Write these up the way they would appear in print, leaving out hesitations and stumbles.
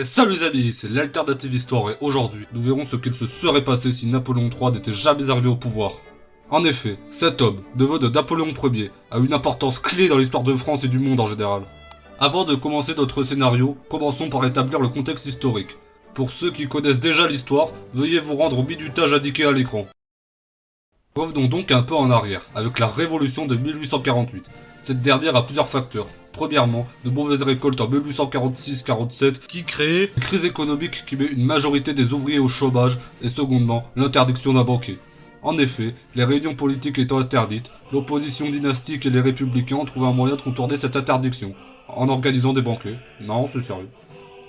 Salut les amis, c'est l'Alternative Histoire et aujourd'hui, nous verrons ce qu'il se serait passé si Napoléon III n'était jamais arrivé au pouvoir. En effet, cet homme, neveu de Napoléon Ier, a une importance clé dans l'histoire de France et du monde en général. Avant de commencer notre scénario, commençons par établir le contexte historique. Pour ceux qui connaissent déjà l'histoire, veuillez vous rendre au minutage indiqué à l'écran. Revenons donc un peu en arrière, avec la révolution de 1848. Cette dernière a plusieurs facteurs. Premièrement, de mauvaises récoltes en 1846-47 qui créent une crise économique qui met une majorité des ouvriers au chômage et secondement, l'interdiction d'un banquet. En effet, les réunions politiques étant interdites, l'opposition dynastique et les républicains ont trouvé un moyen de contourner cette interdiction, en organisant des banquets. Non, c'est sérieux.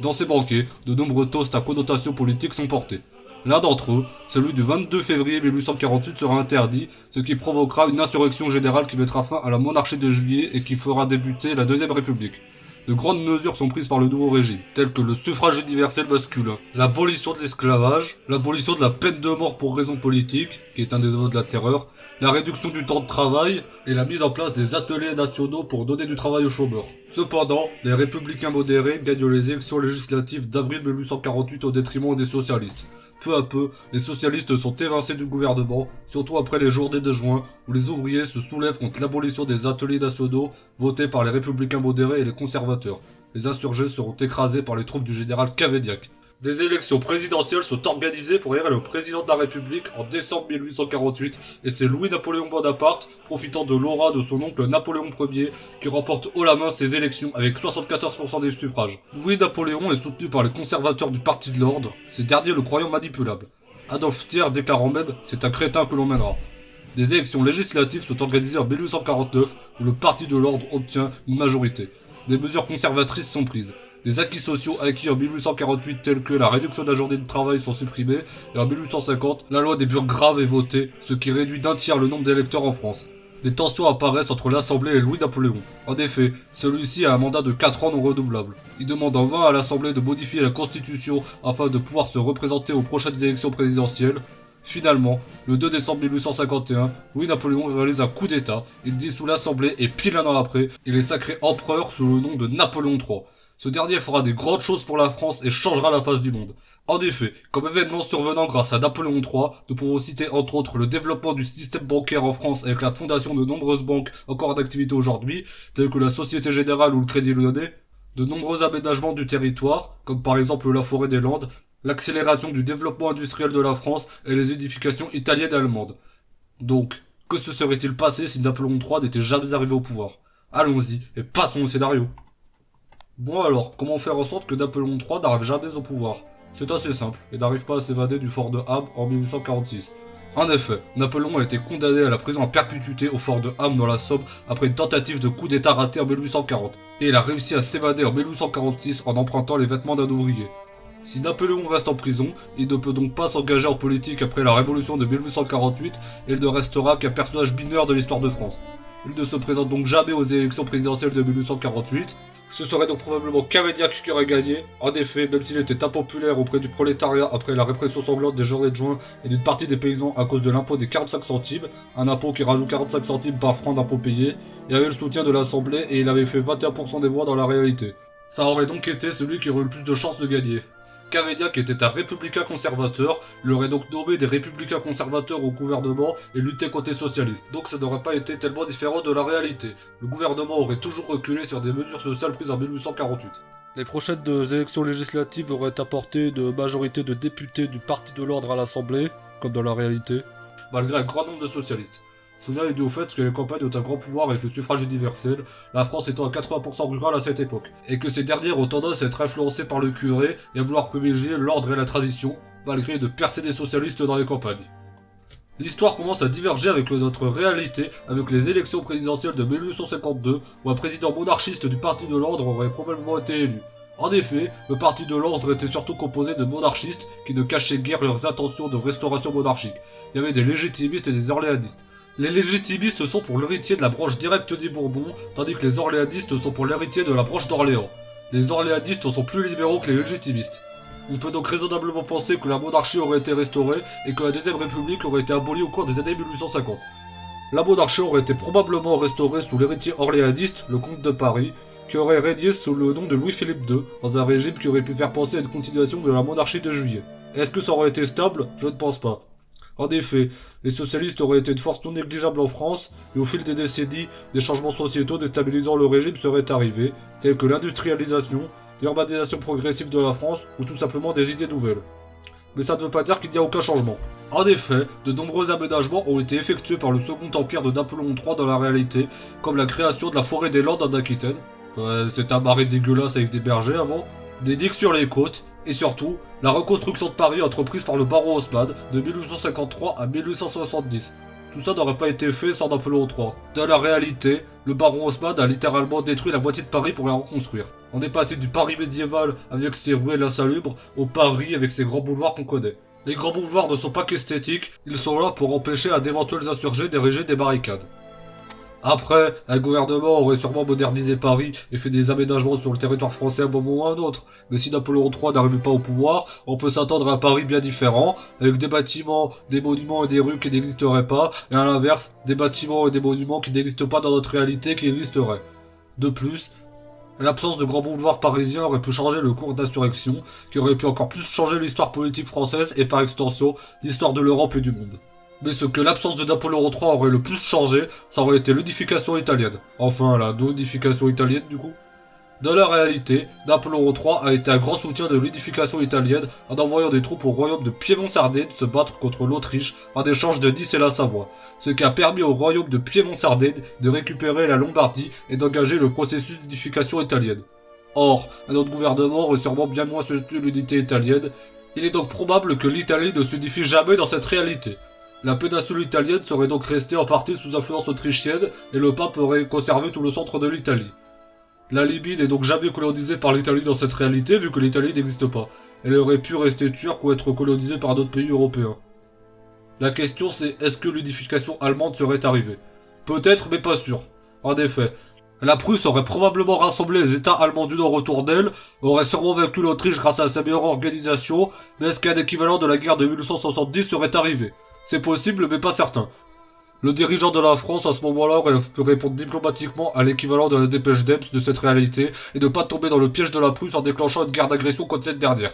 Dans ces banquets, de nombreux toasts à connotation politique sont portés. L'un d'entre eux, celui du 22 février 1848, sera interdit, ce qui provoquera une insurrection générale qui mettra fin à la monarchie de Juillet et qui fera débuter la Deuxième République. De grandes mesures sont prises par le nouveau régime, telles que le suffrage universel masculin, l'abolition de l'esclavage, l'abolition de la peine de mort pour raison politique, qui est un des voeux de la terreur, la réduction du temps de travail et la mise en place des ateliers nationaux pour donner du travail aux chômeurs. Cependant, les républicains modérés gagnent les élections législatives d'avril 1848 au détriment des socialistes. Peu à peu, les socialistes sont évincés du gouvernement, surtout après les journées de juin, où les ouvriers se soulèvent contre l'abolition des ateliers nationaux votés par les républicains modérés et les conservateurs. Les insurgés seront écrasés par les troupes du général Cavaignac. Des élections présidentielles sont organisées pour élire le président de la République en décembre 1848 et c'est Louis-Napoléon Bonaparte, profitant de l'aura de son oncle Napoléon Ier, qui remporte haut la main ces élections avec 74% des suffrages. Louis-Napoléon est soutenu par les conservateurs du Parti de l'Ordre, ces derniers le croyant manipulable. Adolphe Thiers déclarant même « c'est un crétin que l'on mènera ». Des élections législatives sont organisées en 1849 où le Parti de l'Ordre obtient une majorité. Des mesures conservatrices sont prises. Des acquis sociaux acquis en 1848 tels que la réduction de la journée de travail sont supprimés et en 1850, la loi des burgraves est votée, ce qui réduit d'un tiers le nombre d'électeurs en France. Des tensions apparaissent entre l'Assemblée et Louis-Napoléon. En effet, celui-ci a un mandat de 4 ans non renouvelable. Il demande en vain à l'Assemblée de modifier la Constitution afin de pouvoir se représenter aux prochaines élections présidentielles. Finalement, le 2 décembre 1851, Louis-Napoléon réalise un coup d'état, il dissout l'Assemblée et pile un an après, il est sacré empereur sous le nom de Napoléon III. Ce dernier fera des grandes choses pour la France et changera la face du monde. En effet, comme événement survenant grâce à Napoléon III, nous pouvons citer entre autres le développement du système bancaire en France avec la fondation de nombreuses banques encore en activité aujourd'hui, telles que la Société Générale ou le Crédit Lyonnais, de nombreux aménagements du territoire, comme par exemple la forêt des Landes, l'accélération du développement industriel de la France et les édifications italiennes et allemandes. Donc, que se serait-il passé si Napoléon III n'était jamais arrivé au pouvoir? Allons-y et passons au scénario. Bon alors, comment faire en sorte que Napoléon III n'arrive jamais au pouvoir? C'est assez simple, et n'arrive pas à s'évader du fort de Ham en 1846. En effet, Napoléon a été condamné à la prison à perpétuité au fort de Ham dans la Somme après une tentative de coup d'état raté en 1840, et il a réussi à s'évader en 1846 en empruntant les vêtements d'un ouvrier. Si Napoléon reste en prison, il ne peut donc pas s'engager en politique après la révolution de 1848, et il ne restera qu'un personnage mineur de l'histoire de France. Il ne se présente donc jamais aux élections présidentielles de 1848, ce serait donc probablement Cavaignac qui aurait gagné. En effet, même s'il était impopulaire auprès du prolétariat après la répression sanglante des journées de juin et d'une partie des paysans à cause de l'impôt des 45 centimes, un impôt qui rajoute 45 centimes par franc d'impôt payé, il avait le soutien de l'Assemblée et il avait fait 21% des voix dans la réalité. Ça aurait donc été celui qui aurait eu le plus de chances de gagner. Cavaignac était un républicain conservateur, il aurait donc nommé des républicains conservateurs au gouvernement et lutté contre les socialistes. Donc ça n'aurait pas été tellement différent de la réalité. Le gouvernement aurait toujours reculé sur des mesures sociales prises en 1848. Les prochaines élections législatives auraient apporté une majorité de députés du Parti de l'Ordre à l'Assemblée, comme dans la réalité, malgré un grand nombre de socialistes. Cela est dû au fait que les campagnes ont un grand pouvoir avec le suffrage universel, la France étant à 80% rurale à cette époque, et que ces dernières ont tendance à être influencées par le curé et à vouloir privilégier l'ordre et la tradition, malgré de percer des socialistes dans les campagnes. L'histoire commence à diverger avec notre réalité avec les élections présidentielles de 1852, où un président monarchiste du Parti de l'Ordre aurait probablement été élu. En effet, le Parti de l'Ordre était surtout composé de monarchistes qui ne cachaient guère leurs intentions de restauration monarchique. Il y avait des légitimistes et des orléanistes. Les légitimistes sont pour l'héritier de la branche directe des Bourbons, tandis que les orléanistes sont pour l'héritier de la branche d'Orléans. Les orléanistes sont plus libéraux que les légitimistes. On peut donc raisonnablement penser que la monarchie aurait été restaurée et que la Deuxième République aurait été abolie au cours des années 1850. La monarchie aurait été probablement restaurée sous l'héritier orléaniste, le comte de Paris, qui aurait régné sous le nom de Louis-Philippe II, dans un régime qui aurait pu faire penser à une continuation de la monarchie de Juillet. Est-ce que ça aurait été stable? Je ne pense pas. En effet, les socialistes auraient été une force non négligeable en France, et au fil des décennies, des changements sociétaux déstabilisant le régime seraient arrivés, tels que l'industrialisation, l'urbanisation progressive de la France, ou tout simplement des idées nouvelles. Mais ça ne veut pas dire qu'il n'y a aucun changement. En effet, de nombreux aménagements ont été effectués par le Second Empire de Napoléon III dans la réalité, comme la création de la forêt des Landes en Aquitaine. C'est un marais dégueulasse avec des bergers avant, des digues sur les côtes, et surtout, la reconstruction de Paris entreprise par le baron Haussmann de 1853 à 1870. Tout ça n'aurait pas été fait sans Napoléon III. Dans la réalité, le baron Haussmann a littéralement détruit la moitié de Paris pour la reconstruire. On est passé du Paris médiéval avec ses ruelles insalubres au Paris avec ses grands boulevards qu'on connaît. Les grands boulevards ne sont pas qu'esthétiques, ils sont là pour empêcher à d'éventuels insurgés d'ériger des barricades. Après, un gouvernement aurait sûrement modernisé Paris et fait des aménagements sur le territoire français à un moment ou à un autre. Mais si Napoléon III n'arrive pas au pouvoir, on peut s'attendre à un Paris bien différent, avec des bâtiments, des monuments et des rues qui n'existeraient pas, et à l'inverse, des bâtiments et des monuments qui n'existent pas dans notre réalité qui existeraient. De plus, l'absence de grands boulevards parisiens aurait pu changer le cours d'insurrection, qui aurait pu encore plus changer l'histoire politique française et par extension, l'histoire de l'Europe et du monde. Mais ce que l'absence de Napoléon III aurait le plus changé, ça aurait été l'unification italienne. Enfin, la non-unification italienne du coup. Dans la réalité, Napoléon III a été un grand soutien de l'unification italienne en envoyant des troupes au royaume de Piémont-Sardaigne se battre contre l'Autriche en échange de Nice et la Savoie, ce qui a permis au royaume de Piémont-Sardaigne de récupérer la Lombardie et d'engager le processus d'unification italienne. Or, un autre gouvernement aurait sûrement bien moins soutenu l'unité italienne, il est donc probable que l'Italie ne s'unifie jamais dans cette réalité. La péninsule italienne serait donc restée en partie sous influence autrichienne et le pape aurait conservé tout le centre de l'Italie. La Libye n'est donc jamais colonisée par l'Italie dans cette réalité vu que l'Italie n'existe pas. Elle aurait pu rester turque ou être colonisée par d'autres pays européens. La question c'est est-ce que l'unification allemande serait arrivée? Peut-être mais pas sûr. En effet, la Prusse aurait probablement rassemblé les États allemands du Nord autour d'elle, aurait sûrement vaincu l'Autriche grâce à sa meilleure organisation, mais est-ce qu'un équivalent de la guerre de 1870 serait arrivé? C'est possible mais pas certain. Le dirigeant de la France à ce moment-là aurait pu répondre diplomatiquement à l'équivalent de la dépêche d'Ems de cette réalité et ne pas tomber dans le piège de la Prusse en déclenchant une guerre d'agression contre cette dernière.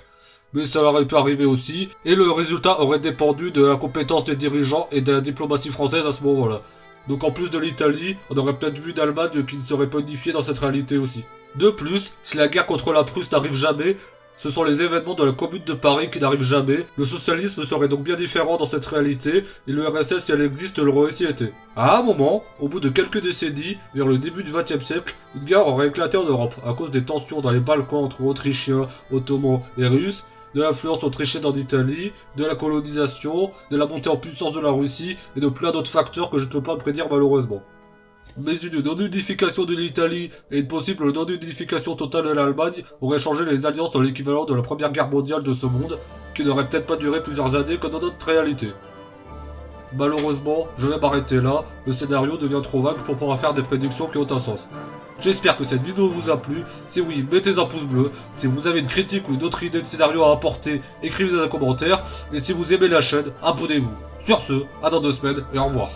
Mais ça aurait pu arriver aussi, et le résultat aurait dépendu de l'incompétence des dirigeants et de la diplomatie française à ce moment-là. Donc en plus de l'Italie, on aurait peut-être vu d'Allemagne qui ne serait pas unifiée dans cette réalité aussi. De plus, si la guerre contre la Prusse n'arrive jamais, ce sont les événements de la Commune de Paris qui n'arrivent jamais, le socialisme serait donc bien différent dans cette réalité, et le RSS si elle existe l'aurait aussi été. À un moment, au bout de quelques décennies, vers le début du XXe siècle, une guerre aurait éclaté en Europe, à cause des tensions dans les Balkans entre Autrichiens, Ottomans et Russes, de l'influence autrichienne en Italie, de la colonisation, de la montée en puissance de la Russie, et de plein d'autres facteurs que je ne peux pas prédire malheureusement. Mais une non-unification de l'Italie et une possible non-unification totale de l'Allemagne auraient changé les alliances dans l'équivalent de la première guerre mondiale de ce monde, qui n'aurait peut-être pas duré plusieurs années comme dans notre réalité. Malheureusement, je vais m'arrêter là, le scénario devient trop vague pour pouvoir faire des prédictions qui ont un sens. J'espère que cette vidéo vous a plu, si oui, mettez un pouce bleu, si vous avez une critique ou une autre idée de scénario à apporter, écrivez dans un commentaire, et si vous aimez la chaîne, abonnez-vous. Sur ce, à dans 2 semaines, et au revoir.